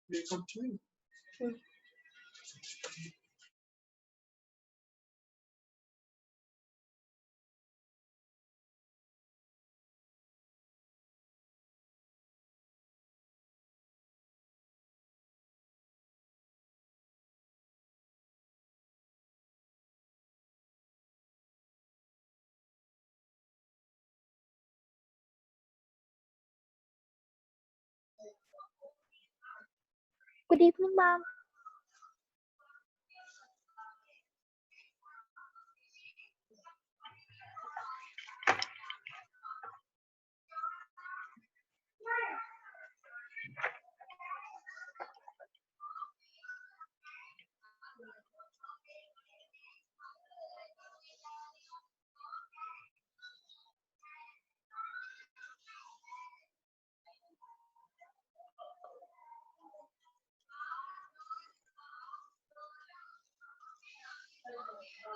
Good evening, ma'am.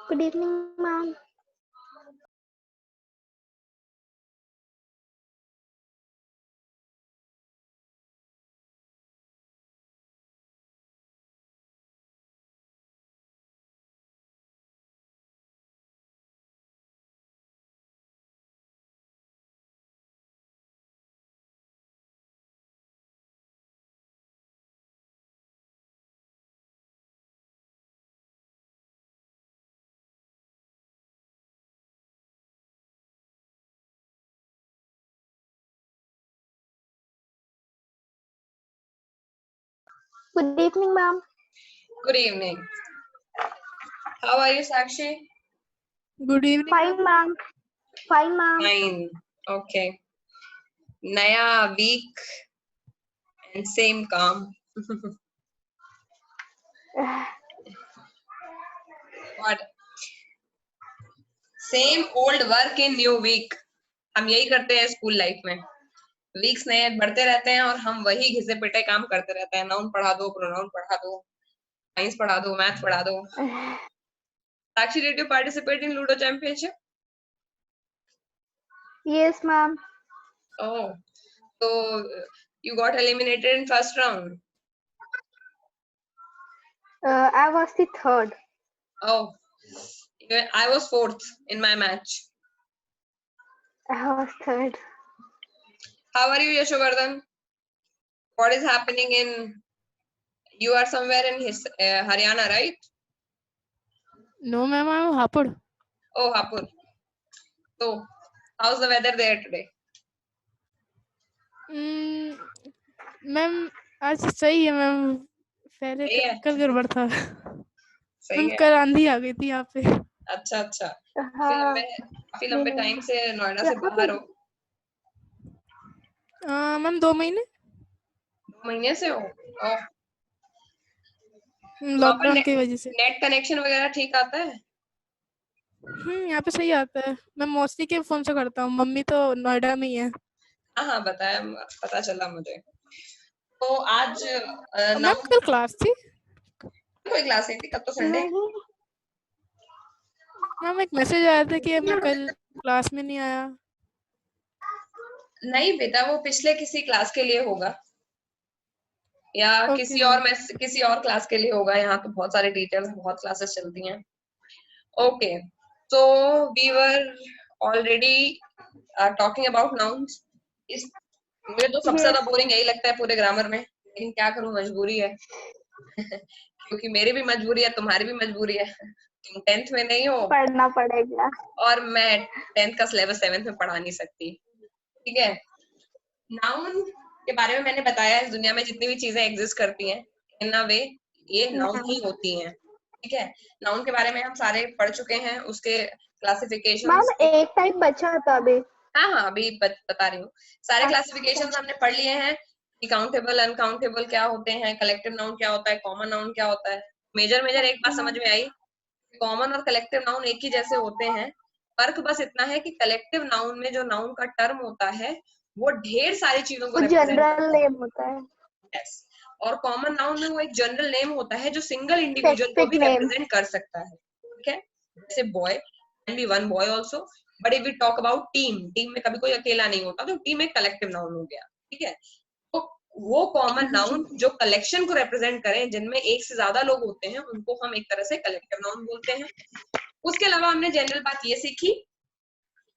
Good evening, ma'am. Good evening, ma'am. Good evening. How are you, Sakshi? Good evening. Fine, ma'am. Fine, ma'am. Fine. Okay. Naya week and same calm. What? Same old work in new week. हम यही करते हैं school life में. Weeks नए बढ़ते रहते हैं और हम वही घिसे पिटे काम करते रहते हैं. नाउन पढ़ा दो, प्रोनाउन पढ़ा दो, साइंस पढ़ा दो, मैथ पढ़ा दो. Sakshi, did you participate in Ludo Championship? Yes, ma'am. Oh, so you got eliminated in first round. I was the third. Oh, I was fourth in my match. I was third. How are you, Yashovardhan? What is happening in? You are somewhere in Haryana, right? No, ma'am, I'm Hapur. Oh, Hapur. So, how's the weather there today? Ma'am आज सही है ma'am. पहले सही है? कल गड़बड़ था. सही मैम है. कल आंधी आ गई थी यहाँ पे. अच्छा अच्छा. हाँ. काफी लंबे टाइम से नोएडा से यहाँ बाहर हो. मैम 2 महीने 2 महीने से हो. ओह. लॉकडाउन की वजह से. नेट कनेक्शन वगैरह ठीक आता है? यहाँ पे सही आता है. मैं मौसी के फोन से करता हूँ. मम्मी तो नोएडा में ही है. हाँ बताया, पता चला मुझे. तो आज मैम कल क्लास थी. कोई क्लास नहीं थी, कल तो संडे. मैम एक मैसेज आया था कि मैं कल क्लास में नहीं आया. नहीं बेटा, वो पिछले किसी क्लास के लिए होगा या किसी और क्लास के लिए होगा. यहाँ तो बहुत सारे टीचर्स, बहुत क्लासेस चलती हैं. ओके, तो we were already talking about nouns. मुझे तो सबसे ज्यादा बोरिंग यही लगता है पूरे ग्रामर में, लेकिन क्या करूं, मजबूरी है. क्योंकि मेरी भी मजबूरी है, तुम्हारी भी मजबूरी है. तुम 10th में नहीं हो, पढ़ना पड़ेगा. और मैं 10th का सिलेबस 7th में पढ़ा नहीं सकती. ठीक है. नाउन के बारे में मैंने बताया, इस दुनिया में जितनी भी चीजें एग्जिस्ट करती हैं, इन अ वे ये नाउन ही होती हैं. ठीक है. नाउन के बारे में हम सारे पढ़ चुके हैं, उसके क्लासिफिकेशन. मैम एक टाइम बचा था अभी. हाँ अभी बता रही हूँ. सारे क्लासिफिकेशन हमने पढ़ लिए हैं कि काउंटेबल, अनकाउंटेबल क्या होते हैं, कलेक्टिव नाउन क्या होता है, कॉमन नाउन क्या होता है. मेजर एक बात समझ में आई. कॉमन और कलेक्टिव नाउन एक ही जैसे होते हैं. फर्क बस इतना है कि कलेक्टिव नाउन में जो नाउन का टर्म होता है वो ढेर सारी चीजों को जनरल नेम होता है. yes. और कॉमन नाउन में वो एक जनरल नेम होता है जो सिंगल इंडिविजुअल को भी रिप्रेजेंट कर सकता है. ठीक है. जैसे boy can be one boy also, but if we talk about team में कभी कोई अकेला नहीं होता, तो टीम एक कलेक्टिव नाउन हो गया. ठीक है. तो वो कॉमन नाउन जो कलेक्शन को रिप्रेजेंट करें, जिनमें एक से ज्यादा लोग होते हैं, उनको हम एक तरह से कलेक्टिव नाउन बोलते हैं। उसके अलावा हमने जनरल बात ये सीखी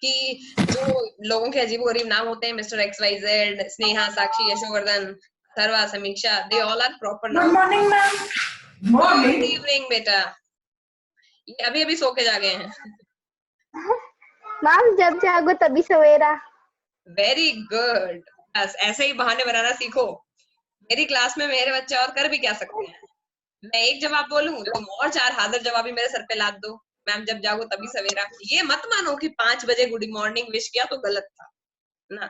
कि जो लोगों के अजीबोगरीब नाम होते हैं, mister XYZ, Sneha, Sakshi, Yashovardhan, Sarva, Samiksha, they all are proper noun. Good morning ma'am. Good evening बेटा, ये अभी अभी सो के जागे हैं। मैम जब जागो तभी सवेरा। वेरी गुड, बस ऐसे ही बहाने बनाना सीखो। मेरी क्लास में मेरे बच्चे और कर भी क्या सकते हैं। मैं एक जवाब बोलूं, तुम और 4 हाजिर जवाबी मेरे सर पे लाद दो। मैम जब जागो तभी सवेरा। ये मत मानो कि 5 बजे गुड मॉर्निंग विश किया तो गलत था ना,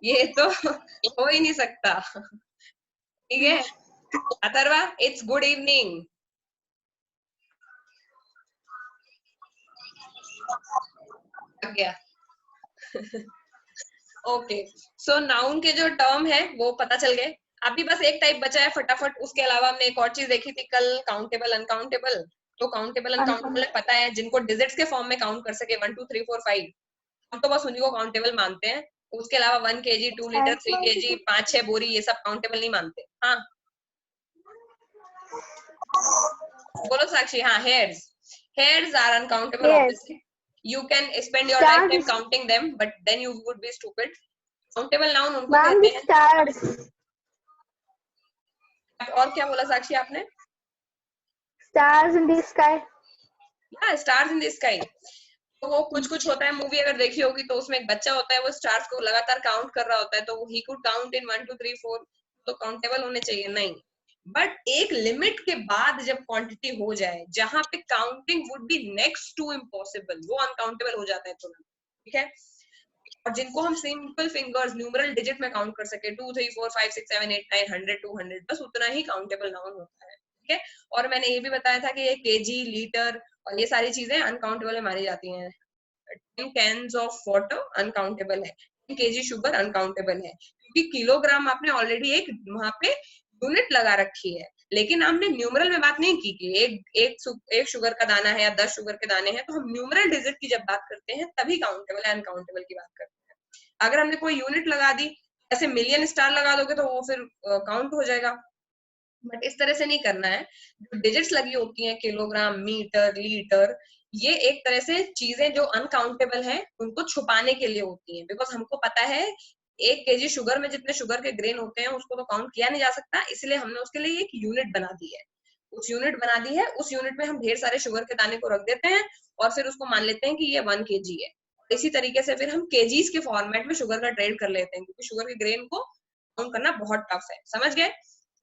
ये तो हो ही नहीं सकता। ठीक है अथर्वा, इट्स गुड इवनिंग। गया ओके, सो नाउन के जो टर्म है वो पता चल गए। अभी बस एक टाइप बचा है फटाफट, उसके अलावा हमने एक और चीज देखी थी कल, काउंटेबल अनकाउंटेबल। तो काउंटेबल अनकाउंटेबल पता है, जिनको डिजिट्स के फॉर्म में काउंट कर सके 1 2 3 4 5, हम तो बस उन्हीं को काउंटेबल मानते हैं। उसके अलावा 1 kg 2 लीटर 3 kg 5-6 बोरी ये सब काउंटेबल नहीं मानते। हाँ बोलो साक्षी। हाँ, hairs are uncountable Yes. obviously. You can spend your lifetime counting them, but then you would be stupid. Countable noun उनको मैम कहते हैं। स्टार्स। और क्या बोला साक्षी आपने? Stars in the sky. या स्टार्स इन द स्काई। तो वो कुछ होता है, मूवी अगर देखी होगी तो उसमें एक बच्चा होता है, वो स्टार्स को लगातार काउंट कर रहा होता है, तो ही कुड काउंट इन 1 2 3 4, तो काउंटेबल होने चाहिए नहीं। बट एक लिमिट के बाद जब क्वांटिटी हो जाए जहां पे counting would be next to impossible, वो अनकाउंटेबल हो जाता है तुरंत। ठीक है, और जिनको हम सिंपल फिंगर्स न्यूमरल डिजिट में काउंट कर सके 2 3 4 5 6 7 8 9 100 200, बस उतना ही काउंटेबल नाउन होता है। ठीक है, और मैंने ये भी बताया था कि ये केजी, लीटर और ये सारी चीजें अनकाउंटेबल में मानी जाती हैं। 10 cans of water अनकाउंटेबल है, 10 kg शुगर अनकाउंटेबल है, क्योंकि किलोग्राम आपने ऑलरेडी एक वहां पे यूनिट लगा रखी है। लेकिन हमने न्यूमरल में बात नहीं की कि एक शुगर का दाना है या 10 शुगर के दाने हैं, तो हम न्यूमरल डिजिट की जब बात करते हैं तभी काउंटेबल है, अनकाउंटेबल की बात करते हैं। अगर हमने कोई यूनिट लगा दी, ऐसे मिलियन स्टार लगा दोगे तो वो फिर काउंट हो जाएगा, बट इस तरह से नहीं करना है। जो डिजिट्स लगी होती हैं, किलोग्राम, मीटर, लीटर, ये एक तरह से चीजें जो अनकाउंटेबल हैं उनको छुपाने के लिए होती हैं, बिकॉज हमको पता है 1 kg शुगर में जितने शुगर के ग्रेन होते हैं उसको तो काउंट किया नहीं जा सकता, इसलिए हमने उसके लिए एक यूनिट बना दी है। उस यूनिट में हम ढेर सारे शुगर के दाने को रख देते हैं और फिर उसको मान लेते हैं कि ये 1 kg है। इसी तरीके से फिर हम केजीज के फॉर्मेट में शुगर का ट्रेड कर लेते हैं, क्योंकि शुगर के ग्रेन को काउंट करना बहुत टफ है। समझ गए?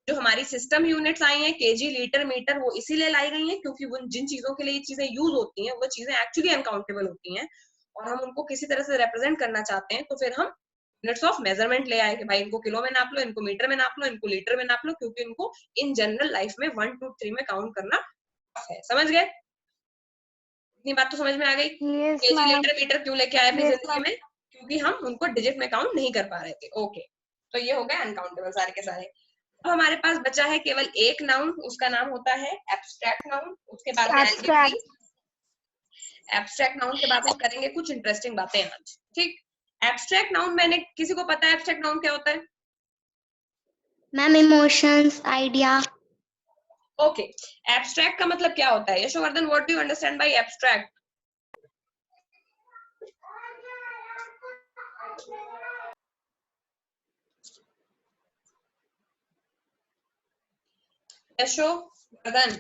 जो हमारी सिस्टम यूनिट्स आई हैं, केजी, लीटर, मीटर, वो इसीलिए लाई गई हैं क्योंकि वो जिन चीजों के लिए ये चीजें यूज होती हैं वो चीजें एक्चुअली अनकाउंटेबल होती हैं, और हम उनको किसी तरह से रिप्रेजेंट करना चाहते हैं, तो फिर हम यूनिट्स ऑफ मेजरमेंट ले आए कि भाई इनको किलो में नाप लो, इनको मीटर में नाप लो, इनको लीटर में नाप लो, क्योंकि इनको इन जनरल लाइफ में 1 2 3 में काउंट करना है। समझ गए? इतनी बात तो समझ में आ गई। केजी, लीटर, मीटर क्यों लेके आए अपनी जिंदगी में? क्योंकि हम उनको डिजिट में काउंट नहीं कर पा रहे थे। ओके, तो ये हो गए अनकाउंटेबल सारे के सारे। अब हमारे पास बचा है केवल एक नाउन, उसका नाम होता है एब्स्ट्रैक्ट नाउन। उसके बाद में एब्स्ट्रैक्ट नाउन के बाद में करेंगे कुछ इंटरेस्टिंग बातें आज। ठीक, एब्स्ट्रैक्ट नाउन, मैंने किसी को पता है एब्स्ट्रैक्ट नाउन क्या होता है? Ma'am emotions, idea. Okay, abstract का मतलब क्या होता है? Yashovardhan, what do you understand by abstract? Yashovardhan,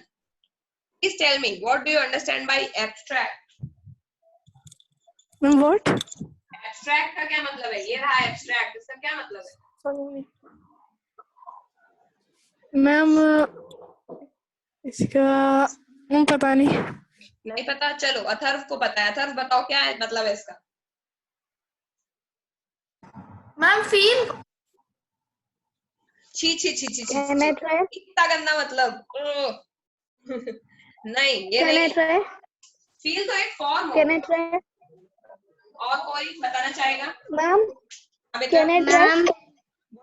please tell me, what do you understand by abstract? What? Abstract का क्या मतलब है? ये रहा abstract, इसका क्या मतलब है? मैम इसका पता नहीं पता? चलो अथर्व को पता है। अथर्व बताओ क्या है मतलब है इसका? Ma'am feel. छी छी छी छी छी, इतना गंदा मतलब। नहीं, ये नहीं। फील तो एक फॉर्म है। और कोई बताना चाहेगा? मैम मैम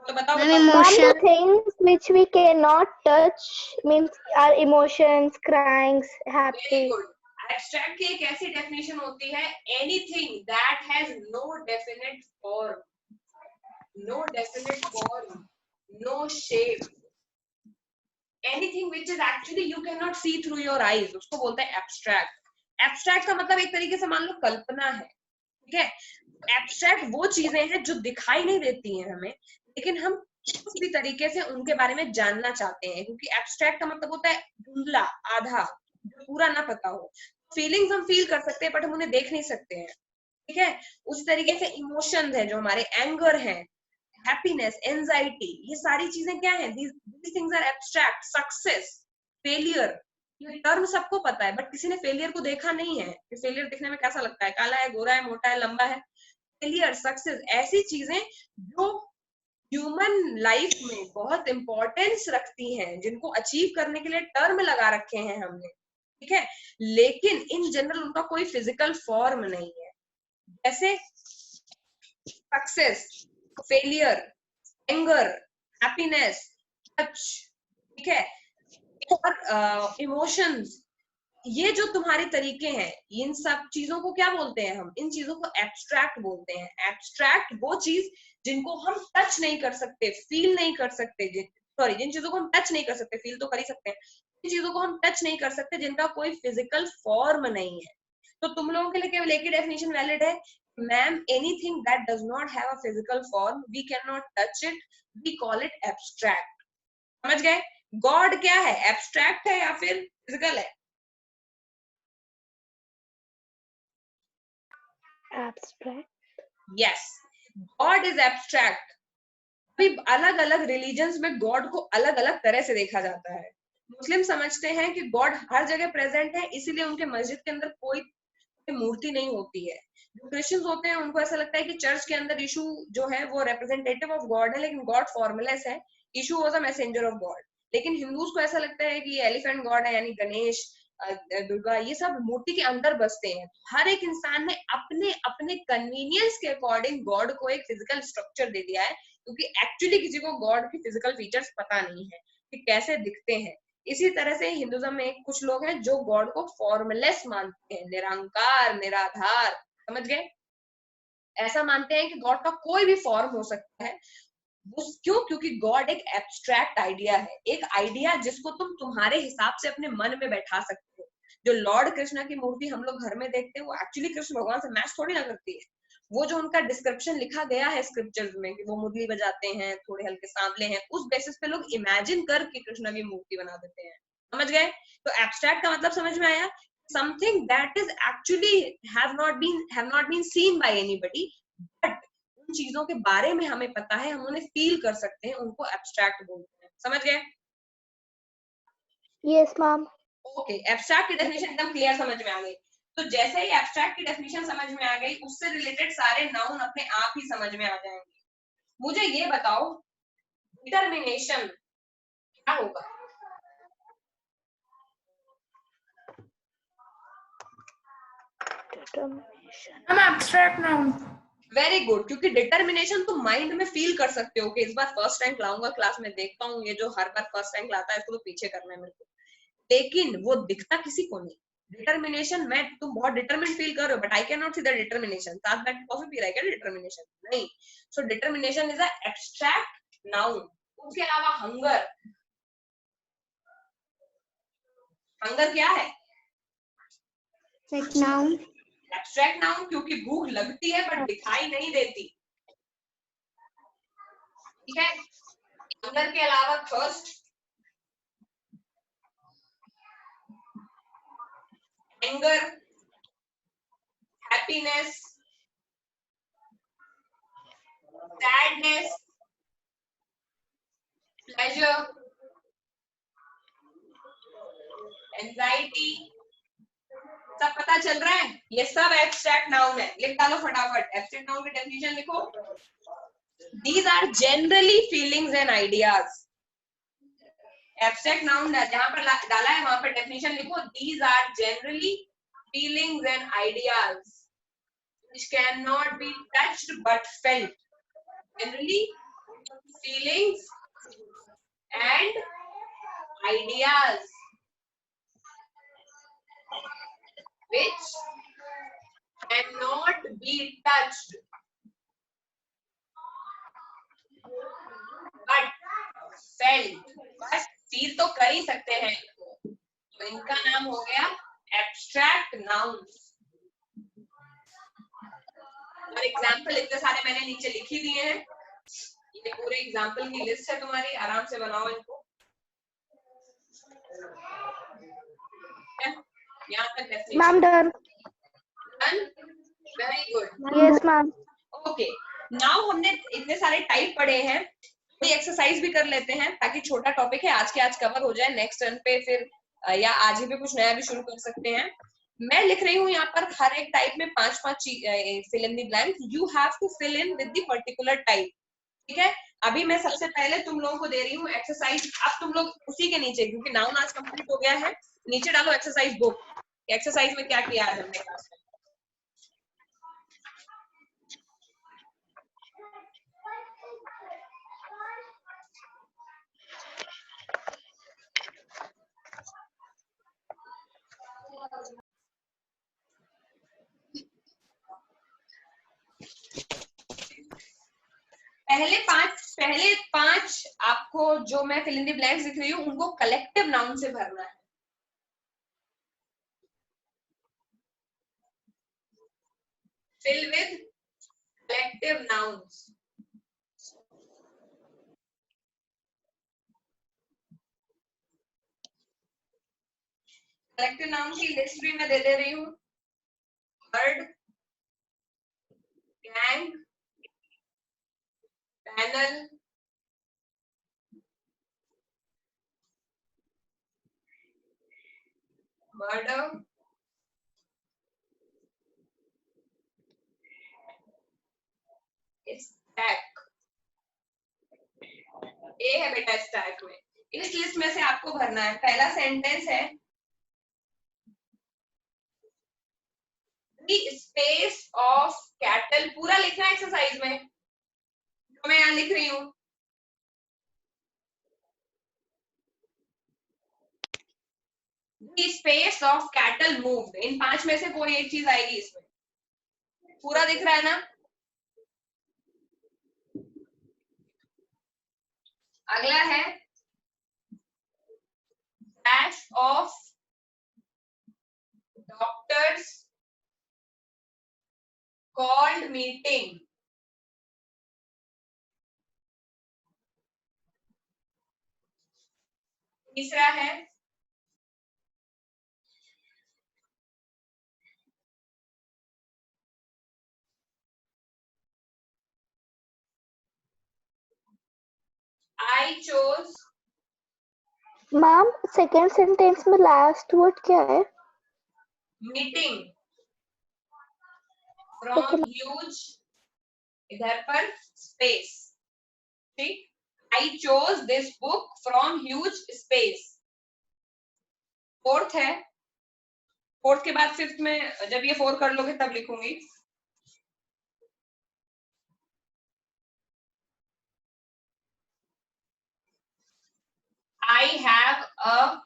तो बताओ। The things which we cannot touch means our emotions, crying, happy. Very good. Abstract की एक ऐसी definition होती है, anything that has no definite form. No definite form. no shape, anything which is actually you cannot see through your eyes, उसको बोलते हैं abstract. Abstract का मतलब एक तरीके से मान लो कल्पना है, ठीक है. Abstract वो चीजें हैं जो दिखाई नहीं देती हैं हमें, लेकिन हम किसी भी तरीके से उनके बारे में जानना चाहते हैं, क्योंकि abstract का मतलब होता है धुंधला, आधा, जो पूरा ना पता हो. फीलिंग्स हम फील कर सकते हैं बट हम उन्हें देख नहीं सकते हैं, ठीक है. उसी तरीके से इमोशंस है जो हमारे, एंगर है, हैप्पीनेस, एंजाइटी, ये सारी चीजें क्या है, these things are abstract. Success, failure, ये टर्म सबको पता है बट किसी ने फेलियर को देखा नहीं है कि फेलियर दिखने में कैसा लगता है, काला है, गोरा है, मोटा है, लंबा है. फेलियर, सक्सेस, ऐसी चीजें जो ह्यूमन लाइफ में बहुत इंपॉर्टेंस रखती हैं, जिनको अचीव करने के लिए टर्म लगा रखे हैं हमने, ठीक है, लेकिन इन जनरल उनका कोई फिजिकल फॉर्म नहीं है. जैसे success, failure, anger, happiness, touch, ठीक है, और इमोशंस, ये जो तुम्हारे तरीके हैं, इन सब चीजों को क्या बोलते हैं हम, इन चीजों को एब्स्ट्रैक्ट बोलते हैं. एब्स्ट्रैक्ट वो चीज जिनको हम टच नहीं कर सकते, फील नहीं कर सकते, सॉरी, जिन चीजों को हम टच नहीं कर सकते, फील तो कर ही सकते हैं, जिन चीजों को हम टच नहीं कर सकते, जिनका कोई फिजिकल फॉर्म नहीं है. तो तुम लोगों के लिए केवल एक ही डेफिनेशन वैलिड है, ma'am, anything that does not have a physical form, we can not touch it, we call it abstract. समझ गए? गॉड क्या है, एब्स्ट्रैक्ट है या फिर फिजिकल है? Abstract. Yes, God is abstract. अभी अलग अलग रिलीजन्स में गॉड को अलग अलग तरह से देखा जाता है. मुस्लिम समझते हैं कि गॉड हर जगह प्रेजेंट है, इसीलिए उनके मस्जिद के अंदर कोई मूर्ति नहीं होती है. जो क्रिश्चियंस होते हैं उनको ऐसा लगता है कि चर्च के अंदर यीशु जो है वो रिप्रेजेंटेटिव ऑफ गॉड है, लेकिन गॉड फॉर्मलेस है, यीशु was a messenger of God. लेकिन हिंदूज को ऐसा लगता है कि ये एलिफेंट गॉड है, यानी गणेश, दुर्गा, ये सब मूर्ति के अंदर बसते हैं. हर एक इंसान ने अपने अपने कन्वीनियंस के अकॉर्डिंग गॉड को एक फिजिकल स्ट्रक्चर दे दिया है, क्योंकि एक्चुअली किसी को गॉड की फिजिकल फीचर्स पता नहीं है कि कैसे दिखते हैं. इसी तरह से हिंदुज्म में कुछ लोग हैं जो गॉड को फॉर्मलेस मानते हैं, निरंकार, निराधार. समझ गए? ऐसा मानते हैं कि गॉड का कोई भी फॉर्म हो सकता है. क्यों? क्योंकि गॉड एक एब्स्ट्रैक्ट आइडिया है, एक आइडिया जिसको तुम तुम्हारे हिसाब से अपने मन में बैठा सकते हो. जो लॉर्ड कृष्णा की मूर्ति हम लोग घर में देखते हैं, वो एक्चुअली कृष्ण भगवान से मैच थोड़ी ना करती है. वो जो उनका डिस्क्रिप्शन लिखा गया है स्क्रिप्चर्स में कि वो मुरली बजाते हैं, थोड़े हल्के सांवले हैं, उस बेसिस पे लोग इमेजिन करके कृष्णा की मूर्ति बना देते हैं. समझ गए? तो एब्स्ट्रैक्ट का मतलब समझ में आया? Something that is actually have not been seen by anybody, but उन चीजों के बारे में हमें पता है, हम उन्हें फील कर सकते हैं, उनको एब्स्ट्रैक्ट बोलते हैं. समझ गए? Yes, ma'am. ओके, एब्स्ट्रैक्ट की डेफिनेशन एकदम क्लियर समझ में आ गई. तो जैसे ही एब्स्ट्रैक्ट की डेफिनेशन समझ में आ गई, उससे रिलेटेड सारे नाउन अपने आप ही समझ में आ जाएंगे. मुझे ये बताओ, डिटर्मिनेशन क्या होगा? Determination. हम एब्स्ट्रैक्ट नाउन. वेरी गुड, क्योंकि डिटर्मिनेशन तुम माइंड में फील कर सकते हो कि इस बार फर्स्ट रैंक लाऊंगा क्लास में, देखता हूँ ये जो हर बार फर्स्ट रैंक लाता है इसको तो पीछे करना है मेरे को, लेकिन वो दिखता किसी को नहीं. डिटर्मिनेशन में तुम बहुत डिटरमिन्ड फील कर रहे हो, but I can not see the determination. साथ बैठ के कॉफी पी रहा है क्या डिटर्मिनेशन? नहीं. So determination is a abstract noun. उसके अलावा हंगर, हंगर क्या है? Like noun. एब्स्ट्रैक्ट नाउन, क्योंकि भूख लगती है बट दिखाई नहीं देती. ठीक है. हंगर के अलावा thirst, anger, happiness, sadness, pleasure, anxiety. सब पता चल रहा है? ये सब एब्स्ट्रैक्ट नाउन है. लिख डालो फटाफट, एब्स्ट्रैक्ट नाउन की डेफिनेशन लिखो. These are generally feelings and ideas. Abstract noun जहां पर डाला है वहां पर डेफिनेशन लिखो. These are generally feelings and ideas which cannot be touched but felt. Generally feelings and ideas which cannot be touched but feel तो कर ही सकते हैं इनको, तो इनका नाम हो गया एब्स्ट्रैक्ट नाउन्स। और एग्जाम्पल इतने सारे मैंने नीचे लिख ही दिए हैं, ये पूरे एग्जाम्पल की लिस्ट है तुम्हारी, आराम से बनाओ इनको। यहाँ तक definition ma'am done. Very good. Yes ma'am. Okay, now हमने इतने सारे टाइप पढ़े हैं, कोई एक्सरसाइज भी कर लेते हैं ताकि छोटा टॉपिक है आज के आज कवर हो जाए, नेक्स्ट टर्न पे फिर या आज ही पे कुछ नया भी शुरू कर सकते हैं। मैं लिख रही हूँ यहाँ पर हर एक टाइप में 5-5 fill in the blank, you have to fill in with the particular type. ठीक है, अभी मैं सबसे पहले तुम लोगों को दे रही हूँ एक्सरसाइज, अब तुम लोग उसी के नीचे, क्योंकि नाउन आज कंप्लीट हो गया है, नीचे डालो एक्सरसाइज बुक, एक्सरसाइज में क्या किया है हमने क्लास में। पहले पांच आपको जो मैं फिल इन द ब्लैंक्स लिख रही हूँ उनको कलेक्टिव नाउन से भरना है। Fill with collective nouns. Collective noun की लिस्ट भी मैं दे रही हूँ, bird, gang, panel, murder, stack. ए है बेटा स्टैक में, इस लिस्ट में से आपको भरना है। पहला सेंटेंस है द स्पेस ऑफ कैटल, पूरा लिखना है एक्सरसाइज में जो मैं यहाँ लिख रही हूँ। The space of cattle moved, इन 5 में से कोई एक चीज आएगी इसमें, पूरा दिख रहा है ना। अगला है dash of doctors called meeting। तीसरा है I chose। Ma'am second sentence में लास्ट वर्ड क्या है? मीटिंग फ्रॉम ह्यूज, इधर पर स्पेस, ठीक। I chose this book from huge space। Fourth है, फोर्थ के बाद फिफ्थ में, जब ये 4 कर लोगे तब लिखूंगी। I have a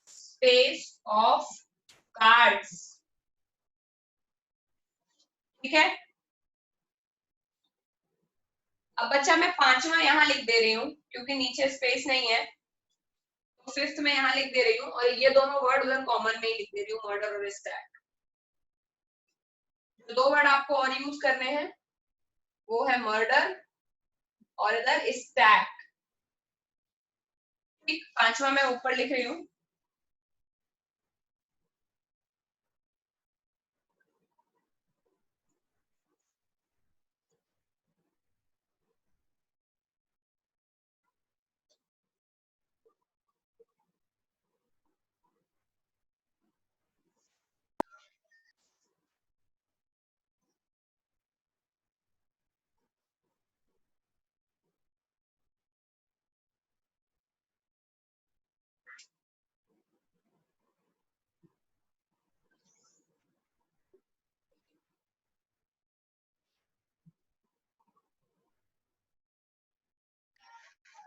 space of cards। ठीक है, अब बच्चा मैं 5वां यहाँ लिख दे रही हूँ क्योंकि नीचे स्पेस नहीं है, तो फिफ्थ में यहाँ लिख दे रही हूँ, और ये दोनों वर्ड उधर कॉमन में ही लिख दे रही हूँ, मर्डर और स्टैक। 2 वर्ड आपको और यूज करने हैं, वो है मर्डर और इधर स्टैक। ठीक, 5वां मैं ऊपर लिख रही हूँ।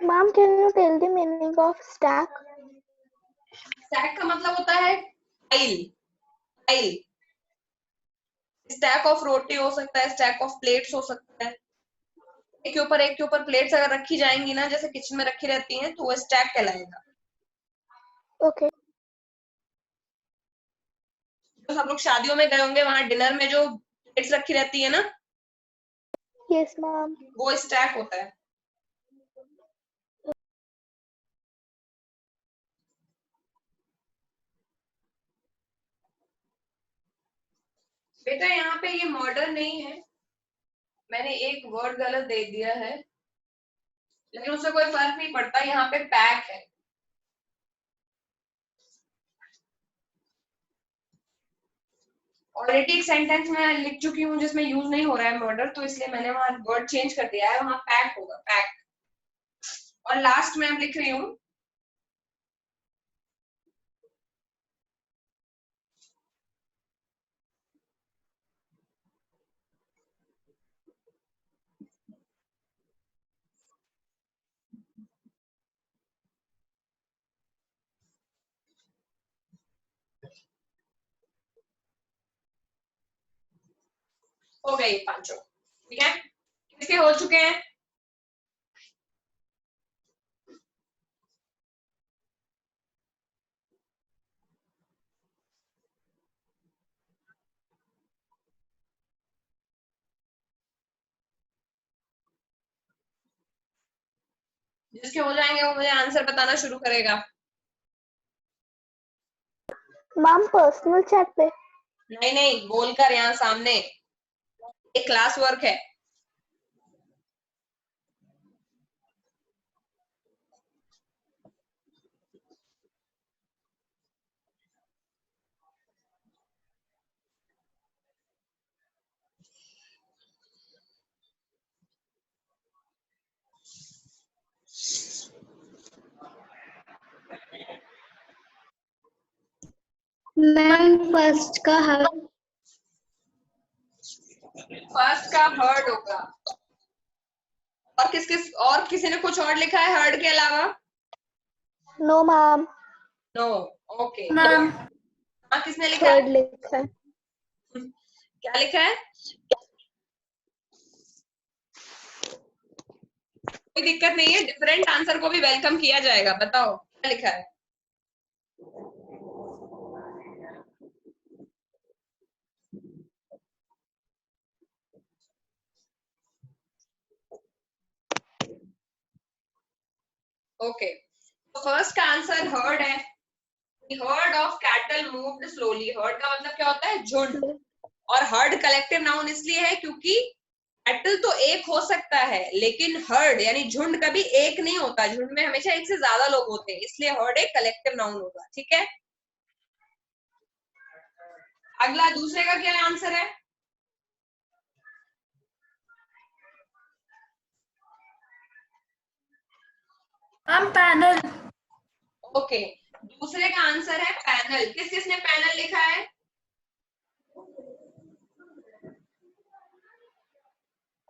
Ma'am, can you tell the meaning of stack? Stack का मतलब होता है पाइल, पाइल। स्टैक ऑफ रोटी हो सकता है, स्टैक ऑफ प्लेट्स हो सकता है, एक के ऊपर प्लेट्स अगर रखी जाएंगी ना, जैसे किचन में रखी रहती हैं, तो वो स्टैक कहलाएगा। Okay. तो सब लोग शादियों में गए होंगे, वहां डिनर में जो प्लेट्स रखी रहती है ना, Yes, ma'am. वो स्टैक होता है। बेटा यहाँ पे ये मर्डर नहीं है, मैंने एक वर्ड गलत दे दिया है, लेकिन उससे कोई फर्क नहीं पड़ता, यहाँ पे पैक है। ऑलरेडी एक सेंटेंस में लिख चुकी हूँ जिसमें यूज नहीं हो रहा है मर्डर, तो इसलिए मैंने वहां वर्ड चेंज कर दिया है, वहां पैक होगा, पैक। और लास्ट में अब लिख रही हूँ हो गए पांचों, ठीक है। किसके हो चुके हैं? जिसके हो जाएंगे वो मुझे आंसर बताना शुरू करेगा। मैम पर्सनल चैट पे? नहीं नहीं, बोलकर यहाँ सामने, एक क्लास वर्क है। मैम फर्स्ट का हर्ड होगा। और किसी ने कुछ और लिखा है हर्ड के अलावा? No, ma'am. No, okay. Ma'am हाँ, किसने लिखा है? Third लिखा है। क्या लिखा है? कोई दिक्कत नहीं है, डिफरेंट आंसर को भी वेलकम किया जाएगा। बताओ क्या लिखा है? ओके, तो फर्स्ट का आंसर हर्ड है। Heard of cattle moved slowly. Heard का मतलब क्या होता है? झुंड। और हर्ड कलेक्टिव नाउन इसलिए है क्योंकि कैटल तो एक हो सकता है, लेकिन हर्ड यानी झुंड कभी एक नहीं होता, झुंड में हमेशा एक से ज्यादा लोग होते हैं, इसलिए हर्ड एक कलेक्टिव नाउन होगा, ठीक है। अगला दूसरे का क्या आंसर है? Ma'am panel. ओके, दूसरे का आंसर है पैनल। किसने पैनल लिखा है?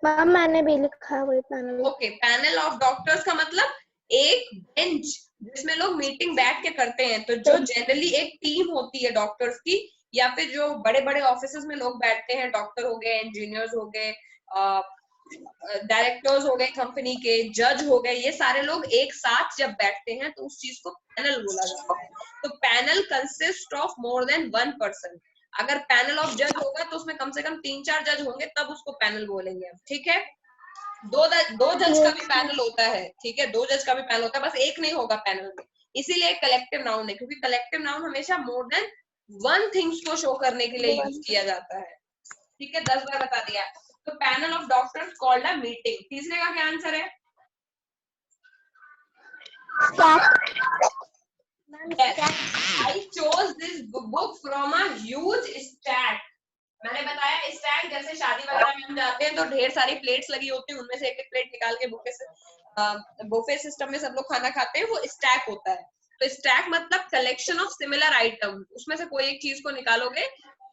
मैम मैंने भी लिखा है वही panel. Okay, panel of doctors का मतलब एक बेंच जिसमें लोग मीटिंग बैठ के करते हैं। तो जो जनरली एक टीम होती है डॉक्टर्स की, या फिर जो बड़े बड़े ऑफिसेज में लोग बैठते हैं, डॉक्टर हो गए, इंजीनियर्स हो गए, डायरेक्टर्स हो गए कंपनी के, जज हो गए, ये सारे लोग एक साथ जब बैठते हैं तो उस चीज को पैनल बोला जाता है। तो panel consist of more than one person. अगर पैनल ऑफ जज होगा तो उसमें कम से कम 3-4 जज होंगे, तब उसको पैनल बोलेंगे हम, ठीक है। दो जज का भी पैनल होता है, ठीक है, 2 जज का भी पैनल होता है, बस एक नहीं होगा पैनल में, इसीलिए कलेक्टिव नाउन है, क्योंकि कलेक्टिव नाउन हमेशा मोर देन वन थिंग्स को शो करने के लिए यूज किया जाता है, ठीक है। 10 बार बता दिया। तो panel of doctors called a meeting. तीसरे का क्या आंसर है? I chose this book from a huge stack. मैंने बताया स्टैक, जैसे शादी वगैरह में हम जाते हैं तो ढेर सारी प्लेट्स लगी होती है, उनमें से एक एक प्लेट निकाल के बुफे सिस्टम में सब लोग खाना खाते हैं, वो स्टैक होता है। तो स्टैक मतलब कलेक्शन ऑफ सिमिलर आइटम, उसमें से कोई एक चीज को निकालोगे,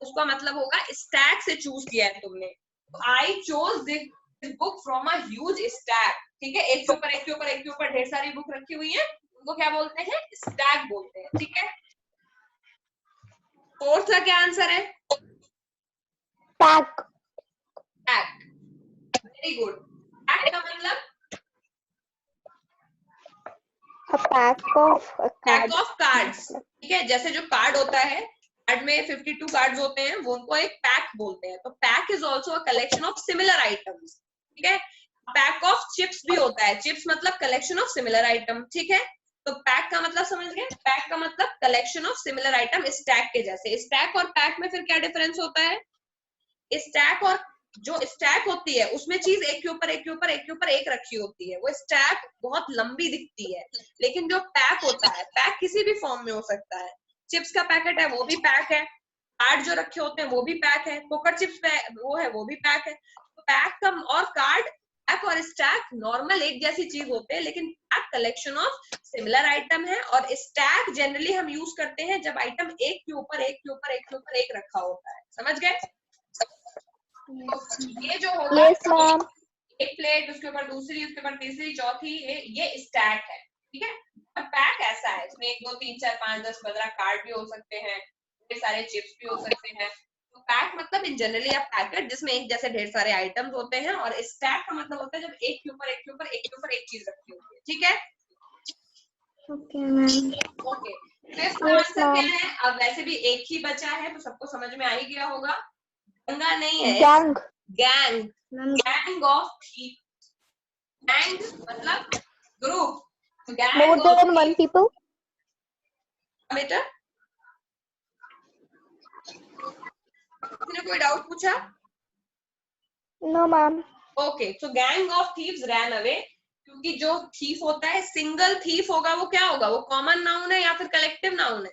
उसका मतलब होगा स्टैक से चूज किया है तुमने। I chose this book from a huge stack, ठीक है। एक के ऊपर एक के ऊपर एक के ऊपर ढेर सारी बुक रखी हुई है, उनको क्या बोलते हैं? स्टैक बोलते हैं, ठीक है। फोर्थ का क्या आंसर है? Pack. Pack, very good. Pack pack का मतलब पैक ऑफ कार्ड्स, ठीक है। जैसे जो कार्ड होता है, कार्ड में 52 कार्ड्स होते हैं, वो उनको एक पैक बोलते हैं। तो pack is also a collection of similar items, ठीक है। पैक ऑफ चिप्स भी होता है, चिप्स मतलब कलेक्शन ऑफ सिमिलर आइटम, ठीक है। तो पैक का मतलब समझ गए, पैक का मतलब collection of similar item, stack के जैसे। स्टैक और पैक में फिर क्या डिफरेंस होता है? स्टैक और जो स्टैक होती है उसमें चीज एक के ऊपर एक के ऊपर एक के ऊपर एक रखी होती है, वो स्टैक बहुत लंबी दिखती है। लेकिन जो पैक होता है, पैक किसी भी फॉर्म में हो सकता है। चिप्स का पैकेट है वो भी पैक है, कार्ड जो रखे होते हैं वो भी पैक है, पोकर चिप्स वो है वो भी पैक है। तो पैक का और कार्ड, पैक और स्टैक नॉर्मल एक जैसी चीज होते हैं, लेकिन pack collection of similar item है। और स्टैक जनरली हम यूज करते हैं जब आइटम एक के ऊपर एक के ऊपर एक के ऊपर एक रखा होता है। समझ गए? ये जो होगा, yes, एक प्लेट, उसके ऊपर दूसरी, उसके ऊपर तीसरी, चौथी, ये स्टैक है, ठीक है। और पैक ऐसा है, इसमें 1 2 3 4 5 10 15 कार्ड भी हो सकते हैं, ये सारे चिप्स भी हो सकते हैं। तो पैक मतलब इन जनरली अ पैकेट जिसमें एक जैसे ढेर सारे आइटम्स होते हैं। और स्टैक का मतलब होता है जब एक के ऊपर एक के ऊपर एक के ऊपर एक चीज रखी होती है, ठीक है। Okay ma'am. Okay, fifth answer क्या है? अब वैसे भी एक ही बचा है तो सबको समझ में आ ही गया होगा। गंगा नहीं है, gang, gang, gang of thieves. Gang मतलब group, gang more of than one people. बेटा किसने कोई डाउट पूछा? No, ma'am. Okay, so gang of thieves ran away. क्योंकि जो थीफ होता है, सिंगल थीफ होगा, वो क्या होगा? वो कॉमन नाउन है या फिर कलेक्टिव नाउन है?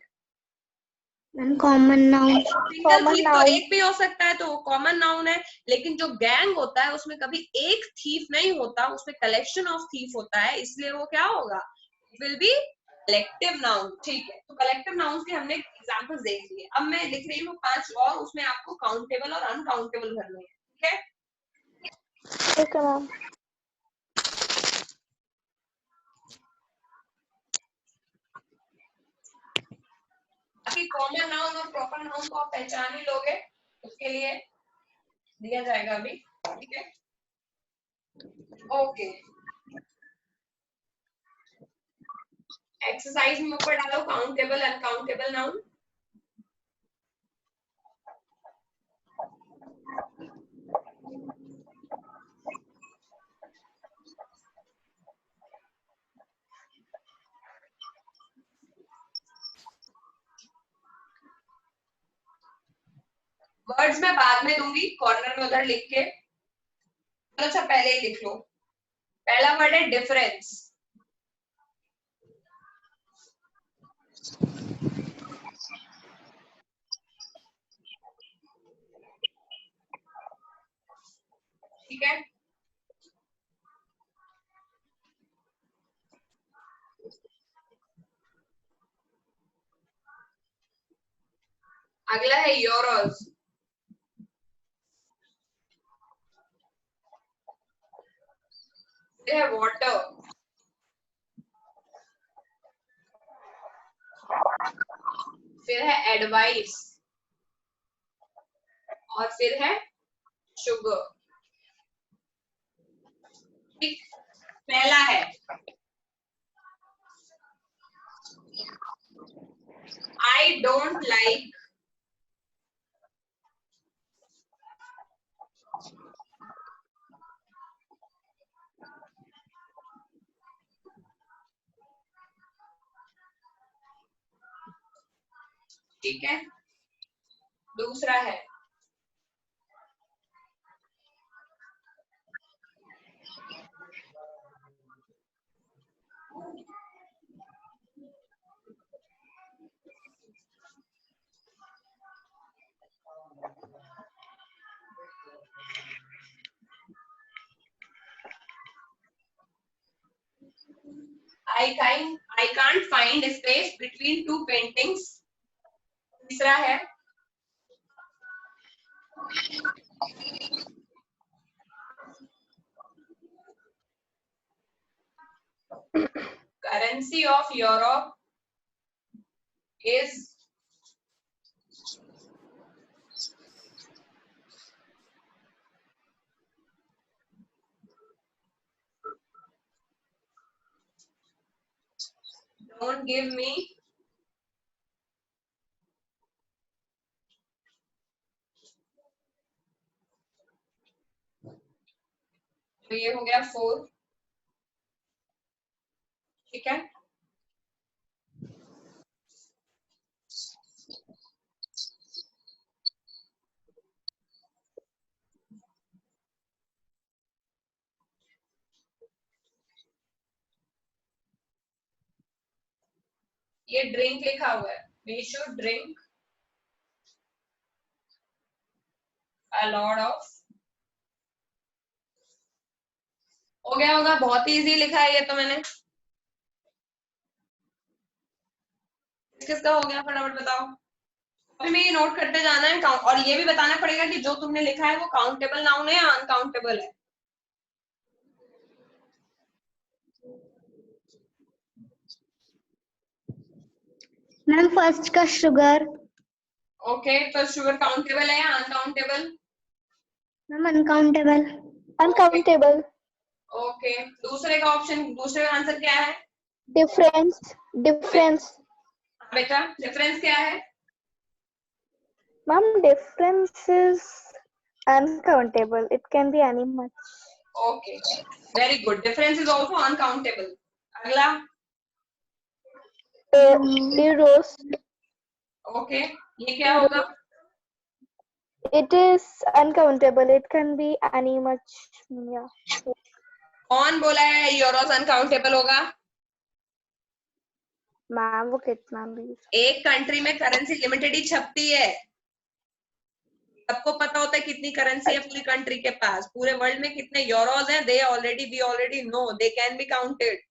Ma'am common noun. Single thief तो एक भी हो सकता है, तो वो कॉमन नाउन है। लेकिन जो गैंग होता है उसमें कभी एक थीफ नहीं होता, उसमें कलेक्शन ऑफ थीफ होता है, इसलिए वो क्या होगा? It will be collective noun, ठीक है। तो कलेक्टिव नाउन के हमने एग्जांपल्स देख लिए। अब मैं लिख रही हूँ 5 और, उसमें आपको काउंटेबल और अनकाउंटेबल भरने हैं, ठीक है। Okay, ma'am. बाकी कॉमन नाउन और प्रॉपर नाउन को आप पहचान ही लोगे, उसके लिए दिया जाएगा अभी, ठीक है। ओके, एक्सरसाइज में ऊपर डालो काउंटेबल अनकाउंटेबल नाउन। वर्ड्स मैं बाद में दूंगी कॉर्नर में उधर लिख के। अच्छा पहले ही लिख लो। पहला वर्ड है डिफरेंस। ठीक है, अगला है यूरोस। फिर है वाटर, फिर है एडवाइस, और फिर है शुगर। ठीक, पहला है आई डोंट लाइक ठीक है। दूसरा है I can't find space between two paintings। तीसरा है currency of Europe is don't give मी तो ये हो गया 4, ठीक है। ये ड्रिंक लिखा हुआ है, we should drink a lot of, हो गया होगा, बहुत ही इजी लिखा है ये तो मैंने। किसका हो गया फटाफट बताओ। अभी में ये नोट करते जाना है और ये भी बताना पड़ेगा कि जो तुमने लिखा है वो काउंटेबल नाउन है या अनकाउंटेबल है। मैम फर्स्ट का शुगर। ओके, तो शुगर काउंटेबल है या uncountable? Ma'am uncountable. Uncountable. Okay, दूसरे का ऑप्शन, दूसरे का आंसर क्या है? Difference. Difference. बेटा डिफरेंस क्या है? Ma'am, difference is uncountable. It can be any much. Okay, very good, difference is also uncountable. अगला Eros. ओके, ये क्या होगा? It is uncountable. It can be any much. Yeah. कौन बोला है यूरोस अनकाउंटेबल होगा? मैम वो कितना भी। एक कंट्री में करेंसी लिमिटेड ही छपती है, सबको पता होता है कितनी करेंसी है पूरी कंट्री के पास, पूरे वर्ल्ड में कितने यूरोस हैं, we already know, they can be counted.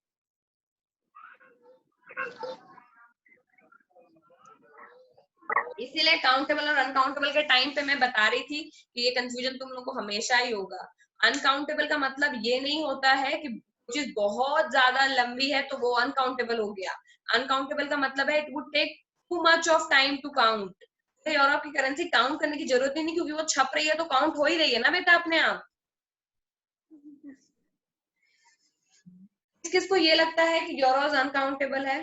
इसीलिए काउंटेबल और अनकाउंटेबल के टाइम पे मैं बता रही थी कि ये कंफ्यूजन तुम लोगों को हमेशा ही होगा। अनकाउंटेबल का मतलब ये नहीं होता है कि चीज बहुत ज्यादा लंबी है तो वो अनकाउंटेबल हो गया। अनकाउंटेबल का मतलब है it would take too much of time to count. Europe की करेंसी काउंट करने की जरूरत ही नहीं, क्योंकि वो छप रही है तो काउंट हो ही रही है ना बेटा अपने आप। किसको ये लगता है कि यूरोस अनकाउंटेबल है?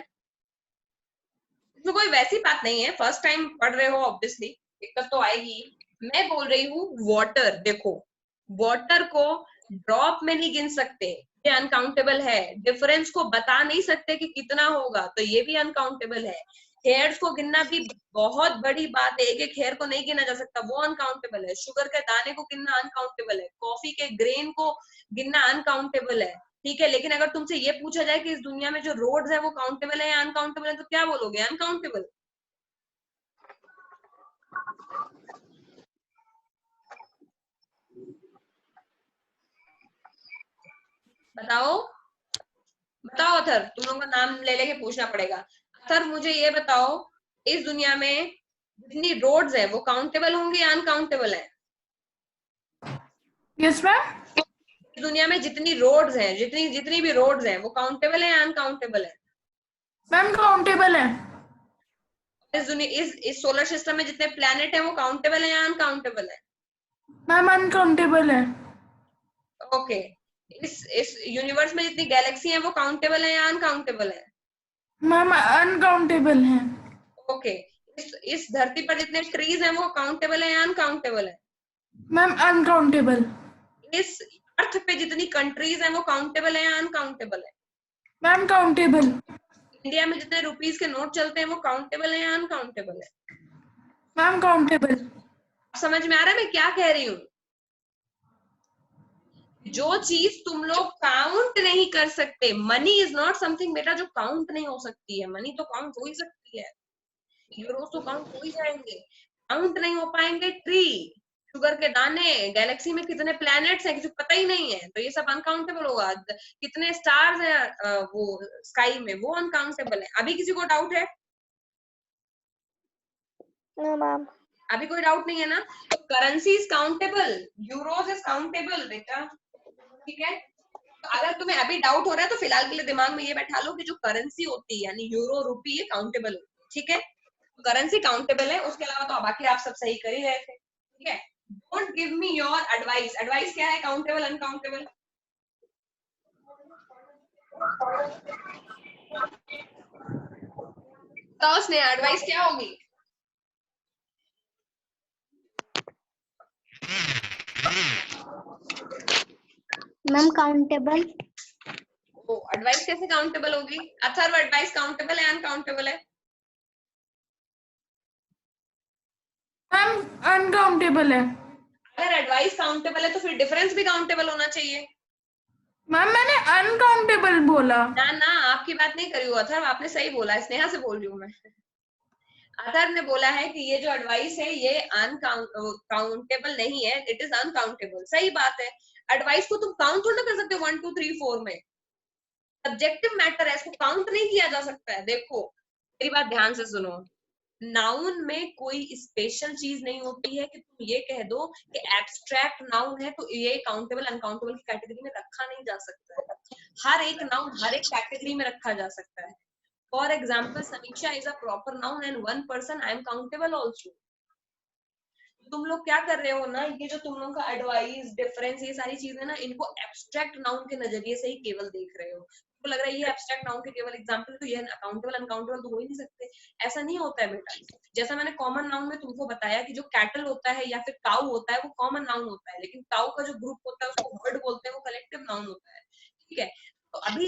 इसमें कोई वैसी बात नहीं है, फर्स्ट टाइम पढ़ रहे हो ऑब्वियसली दिक्कत तो आएगी। मैं बोल रही हूँ वाटर, देखो वाटर को ड्रॉप में नहीं गिन सकते, ये अनकाउंटेबल है। डिफरेंस को बता नहीं सकते कि कितना होगा, तो ये भी अनकाउंटेबल है। हेयर्स को गिनना भी बहुत बड़ी बात है, एक एक हेयर को नहीं गिना जा सकता, वो अनकाउंटेबल है। शुगर के दाने को गिनना अनकाउंटेबल है, कॉफी के ग्रेन को गिनना अनकाउंटेबल है, ठीक है। लेकिन अगर तुमसे ये पूछा जाए कि इस दुनिया में जो रोड्स है वो काउंटेबल है या अनकाउंटेबल है, तो क्या बोलोगे? अनकाउंटेबल। बताओ बताओ अथर, तुम लोगों का नाम ले लेके पूछना पड़ेगा। अथर मुझे ये बताओ, इस दुनिया में जितनी रोड्स है वो काउंटेबल होंगे या अनकाउंटेबल है? Yes ma'am. इस दुनिया में जितनी रोड्स हैं, जितनी जितनी भी रोड्स हैं वो काउंटेबल है या अनकाउंटेबल है? मैम काउंटेबल है। इस दुनिया इस सोलर सिस्टम में जितने प्लैनेट हैं वो काउंटेबल है या अनकाउंटेबल है? मैम अनकाउंटेबल है। ओके, इस यूनिवर्स में जितनी गैलेक्सी है वो काउंटेबल है या अनकाउंटेबल है? मैम अनकाउंटेबल है। ओके, इस धरती पर जितने ट्रीज हैं वो काउंटेबल है या अनकाउंटेबल है? Ma'am uncountable. इस अर्थ पे जितनी कंट्रीज हैं वो काउंटेबल है या अनकाउंटेबल है? Ma'am countable. इंडिया में जितने रुपीस के नोट चलते हैं वो काउंटेबल है या अनकाउंटेबल है? Ma'am countable. समझ में आ रहा है मैं क्या कह रही हूँ? जो चीज तुम लोग काउंट नहीं कर सकते, मनी इज नॉट समथिंग बेटा जो काउंट नहीं हो सकती है। मनी तो काउंट हो ही सकती है, यूरोस तो काउंट हो ही जाएंगे, काउंट नहीं हो पाएंगे ट्री, शुगर के दाने, गैलेक्सी में कितने प्लैनेट्स हैं किसी को पता ही नहीं है, तो ये सब अनकाउंटेबल होगा। कितने स्टार्स हैं वो स्काई में, वो अनकाउंटेबल है। अभी किसी को डाउट है? No, ma'am. अभी कोई डाउट नहीं है ना? तो currency is countable, Euros is countable बेटा, ठीक है। तो अगर तुम्हें अभी डाउट हो रहा है तो फिलहाल के लिए दिमाग में ये बैठा लो कि जो करेंसी होती है यानी यूरो रुपी, ये काउंटेबल है, ठीक है। करेंसी काउंटेबल है, उसके अलावा तो बाकी आप सब सही कर ही रहे थे, ठीक है। Don't give me your advice. Advice क्या है? Countable uncountable? तो स्नेहा एडवाइस क्या होगी? Ma'am countable. ओ एडवाइस कैसे काउंटेबल होगी? अथर्व एडवाइस काउंटेबल है अनकाउंटेबल है? मैम अनकाउंटेबल है। अगर एडवाइस काउंटेबल है तो फिर डिफरेंस भी काउंटेबल होना चाहिए। मैम मैंने अनकाउंटेबल बोला। ना ना आपकी बात नहीं करी हो अथर्व, आपने सही बोला, स्नेहा से बोल रही हूँ मैं। अथर्व ने बोला है कि ये जो एडवाइस है ये अनकाउंटेबल नहीं है, इट इज अनकाउंटेबल। सही बात है, एडवाइस को तुम काउंट थोड़ा कर सकते हो 1 2 3 4 में, सब्जेक्टिव मैटर है, इसको काउंट नहीं किया जा सकता है। देखो मेरी बात ध्यान से सुनो, नाउन में कोई स्पेशल चीज नहीं होती है कि तुम ये कह दो कि एब्स्ट्रैक्ट नाउन है तो ये काउंटेबल अनकाउंटेबल की कैटेगरी में रखा नहीं जा सकता है। हर एक नाउन हर एक कैटेगरी में रखा जा सकता है। फॉर एग्जाम्पल समीक्षा is a proper noun and 1 person I am countable also. तुम लोग क्या कर रहे हो ना, ये जो तुम लोग का एडवाइस डिफरेंस ये सारी चीजें ना, इनको एब्स्ट्रैक्ट नाउन के नजरिए से ही केवल देख रहे हो। तुमको लग रहा है ये एब्स्ट्रैक्ट नाउन के केवल एग्जांपल, तो ये अकाउंटेबल अनकाउंटेबल तो हो ही नहीं सकते। ऐसा नहीं होता है बेटा। जैसा मैंने कॉमन नाउन में तुमको बताया कि जो कैटल होता है या फिर काउ होता है वो कॉमन नाउन होता है, लेकिन काउ का जो ग्रुप होता है उसको हर्ड बोलते हैं, वो कलेक्टिव नाउन होता है। ठीक है, तो अभी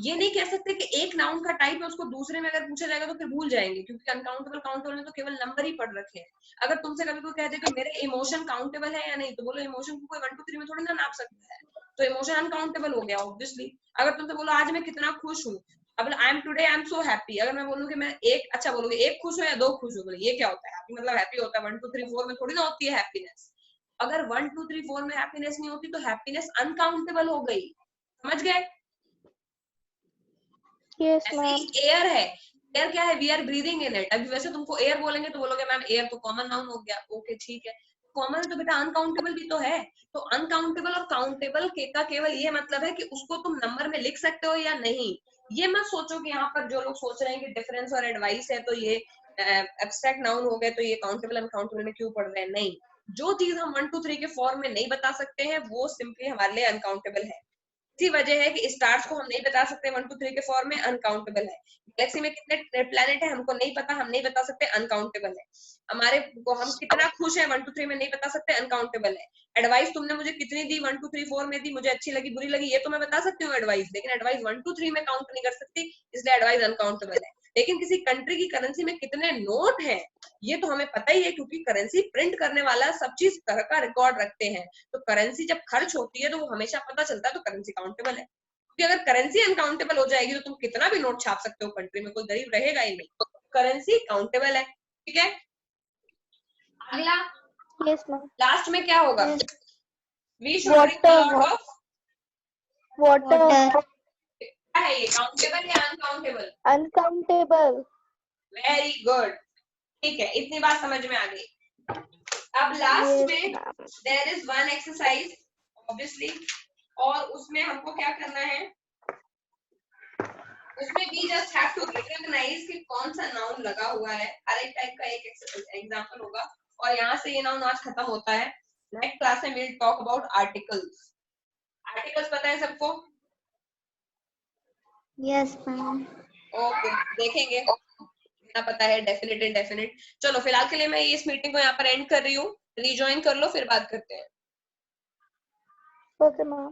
ये नहीं कह सकते कि एक नाउन का टाइप है उसको दूसरे में अगर पूछा जाएगा तो फिर भूल जाएंगे, क्योंकि अनकाउंटेबल काउंटेबल में तो केवल नंबर ही पढ़ रखे हैं। अगर तुमसे कभी कोई कह दे कि मेरे इमोशन काउंटेबल है या नहीं, तो बोलो इमोशन को कोई 1 2 3 में थोड़ी ना नाप सकता है, तो इमोशन अनकाउंटेबल हो गया ऑब्वियसली। अगर तुमसे बोलो आज मैं कितना खुश हूँ, अब I am today I am so happy, अगर मैं बोलूँ कि मैं एक, अच्छा बोलोगे एक खुश हो या 2 खुश हो, बोले ये क्या होता है, हैप्पी मतलब हैप्पी होता है, 1 2 3 4 में थोड़ी ना होती है हैप्पीनेस। अगर 1 2 3 4 में हैप्पीनेस नहीं होती तो हैप्पीनेस अनकाउंटेबल हो गई। समझ गए? Yes, ऐसे ma'am. ही एयर है, एयर क्या है, we are breathing in it. अभी वैसे तुमको एयर बोलेंगे तो बोलोगे मैम एयर तो कॉमन नाउन हो गया, ओके ठीक है, कॉमन है तो बेटा अनकाउंटेबल भी तो है। तो अनकाउंटेबल और काउंटेबल का केवल ये मतलब है कि उसको तुम नंबर में लिख सकते हो या नहीं। ये मत सोचो कि यहाँ पर जो लोग सोच रहे हैं कि डिफरेंस और एडवाइस है तो ये एब्स्ट्रैक्ट नाउन हो गए तो ये काउंटेबल अनकाउंटेबल में क्यों पढ़ रहे हैं। नहीं, जो चीज हम 1 2 3 के फॉर्म में नहीं बता सकते हैं वो सिंपली हमारे लिए अनकाउंटेबल है। इसी वजह है कि स्टार्स को हम नहीं बता सकते 1 2 3 के फॉर्म में, अनकाउंटेबल है। गैलेक्सी में कितने प्लैनेट है हमको नहीं पता, हम नहीं बता सकते, अनकाउंटेबल है। हमारे को हम कितना खुश है 1 2 3 में नहीं बता सकते, अनकाउंटेबल है। एडवाइस तुमने मुझे कितनी दी 1 2 3 4 में दी, मुझे अच्छी लगी बुरी लगी ये तो मैं बता सकती हूँ एडवाइस, लेकिन एडवाइस 1 2 3 में काउंट नहीं कर सकती, इसलिए एडवाइस अनकाउंटेबल है। लेकिन किसी कंट्री की करेंसी में कितने नोट हैं ये तो हमें पता ही है, क्योंकि करेंसी प्रिंट करने वाला सब चीज का रिकॉर्ड रखते हैं। तो करेंसी जब खर्च होती है तो वो हमेशा पता चलता है, तो करेंसी काउंटेबल है। क्योंकि अगर करेंसी अनकाउंटेबल हो जाएगी तो तुम कितना भी नोट छाप सकते हो कंट्री में, कोई गरीब रहेगा ही नहीं। करेंसी काउंटेबल है। ठीक है, अगला Yes, ma'am. लास्ट में क्या होगा? Yes. We should drink a lot of Water. क्या है ये, काउंटेबल या अनकाउंटेबल? Uncountable. वेरी गुड, ठीक है, इतनी बात समझ में आ गई। अब लास्ट Yes, में ma'am. There is one exercise obviously, और उसमें हमको क्या करना है, उसमें we just have to recognise कि कौन सा नाउन लगा हुआ है। हर एक टाइप का एक एग्जांपल होगा, और यहाँ से ये नाउन आज खत्म होता है। नेक्स्ट क्लास में will talk about articles. Articles पता है सबको? Yes ma'am. ओके, देखेंगे कितना पता है, डेफिनेट इंडेफिनिट। चलो फिलहाल के लिए मैं इस मीटिंग को यहाँ पर एंड कर रही हूँ, रिज्वाइन कर लो फिर बात करते हैं। Okay, ma'am.